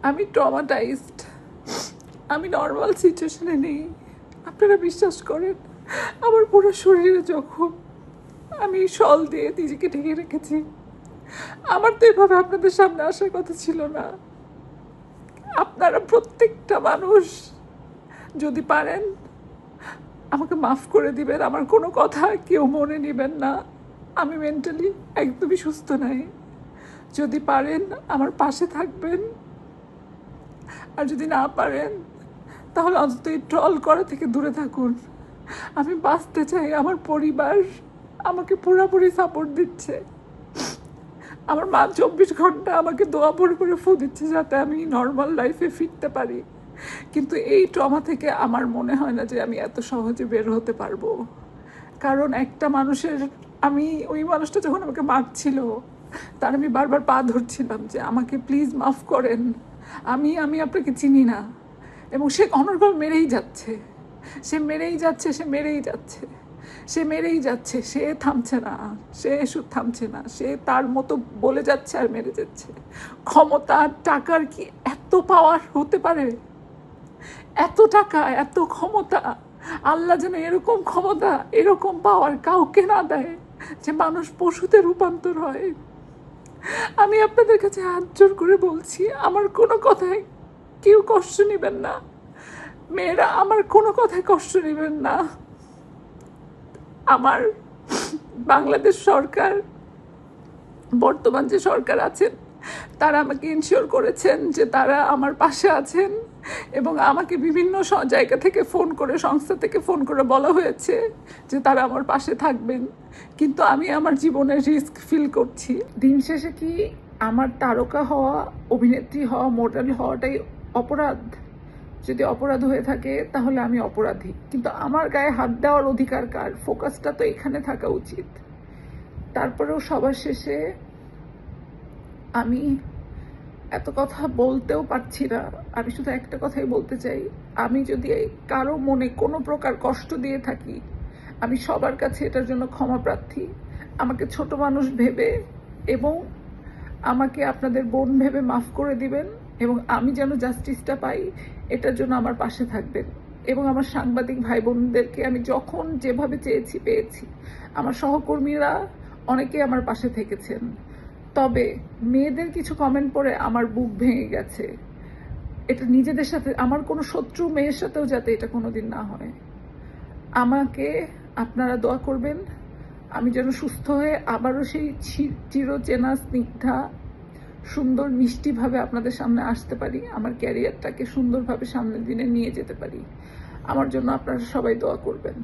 আমি ট্রমাটাইজড, আমি নর্মাল সিচুয়েশনে নেই। আপনারা বিশ্বাস করেন, আমার পুরো শরীরে জখম, আমি শল দিয়ে নিজেকে ঢেকে রেখেছি। আমার তো এভাবে আপনাদের সামনে আসার কথা ছিল না। আপনারা প্রত্যেকটা মানুষ যদি পারেন আমাকে মাফ করে দিবেন, আমার কোনো কথা কেউ মনে নেবেন না। আমি মেন্টালি একদমই সুস্থ নাই। যদি পারেন আমার পাশে থাকবেন, আর যদি না পারেন তাহলে অন্তত এই ট্রল করা থেকে দূরে থাকুন। আমি বাঁচতে চাই, আমার পরিবার আমাকে পুরোপুরি সাপোর্ট দিচ্ছে। আমার মা 24 ঘন্টা আমাকে দোয়া করে ফু দিচ্ছে যাতে আমি নর্মাল লাইফে ফিরতে পারি। কিন্তু এই ট্রমা থেকে আমার মনে হয় না যে আমি এত সহজে বের হতে পারবো। কারণ একটা মানুষের, আমি ওই মানুষটা যখন আমাকে মারছিল তার আমি বারবার পা ধরছিলাম যে আমাকে প্লিজ মাফ করেন, আমি আপনাকে চিনি না। এবং সে অনর্গল মেরেই যাচ্ছে, সে মেরেই যাচ্ছে, সে মেরেই যাচ্ছে, সে মেরেই যাচ্ছে, সে থামছে না, সে থামছে না, সে তার মতো বলে যাচ্ছে আর মেরে যাচ্ছে। ক্ষমতা, টাকার কি এত পাওয়ার হতে পারে? এত টাকা, এত ক্ষমতা, আল্লাহ যেন এরকম ক্ষমতা, এরকম পাওয়ার কাউকে না দেয় যে মানুষ পশুতে রূপান্তর হয়। আমি আপনাদের কাছে হাত জোর করে বলছি, আমার কোনো কথায় কেউ কষ্ট নেবেন না। মেয়েরা আমার কোনো কথায় কষ্ট নেবেন না। আমার বাংলাদেশ সরকার, বর্তমান যে সরকার আছেন, তারা আমাকে ইনশিওর করেছেন যে তারা আমার পাশে আছেন এবং আমাকে বিভিন্ন জায়গা থেকে ফোন করে, সংস্থা থেকে ফোন করে বলা হয়েছে যে তারা আমার পাশে থাকবেন। কিন্তু আমি আমার জীবনের রিস্ক ফিল করছি। দিন শেষে কি আমার তারকা হওয়া, অভিনেত্রী হওয়া, মডেল হওয়াটাই অপরাধ? যদি অপরাধ হয়ে থাকে তাহলে আমি অপরাধী, কিন্তু আমার গায়ে হাত দেওয়ার অধিকার কার? ফোকাসটা তো এখানে থাকা উচিত। তারপরেও সবার শেষে আমি এত কথা বলতেও পারছি না। আমি শুধু একটা কথাই বলতে চাই, আমি যদি কারো মনে কোনো প্রকার কষ্ট দিয়ে থাকি, আমি সবার কাছে এটার জন্য ক্ষমা প্রার্থী। আমাকে ছোট মানুষ ভেবে এবং আমাকে আপনাদের বোন ভেবে মাফ করে দিবেন এবং আমি যেন জাস্টিসটা পাই এটার জন্য আমার পাশে থাকবেন। এবং আমার সাংবাদিক ভাই বোনদেরকে আমি যখন যেভাবে চেয়েছি পেয়েছি। আমার সহকর্মীরা অনেকে আমার পাশে থেকেছেন। তবে মেয়েদের কিছু কমেন্ট পড়ে আমার বুক ভেঙে গেছে। এটা নিজেদের সাথে, আমার কোনো শত্রু মেয়ের সাথেও যাতে এটা কোনোদিন না হয়। আমাকে আপনারা দোয়া করবেন আমি যেন সুস্থ হয়ে আবারও সেই চিরচেনা স্নিগ্ধা, সুন্দর মিষ্টিভাবে আপনাদের সামনে আসতে পারি, আমার ক্যারিয়ারটাকে সুন্দরভাবে সামনের দিনে নিয়ে যেতে পারি। আমার জন্য আপনারা সবাই দোয়া করবেন।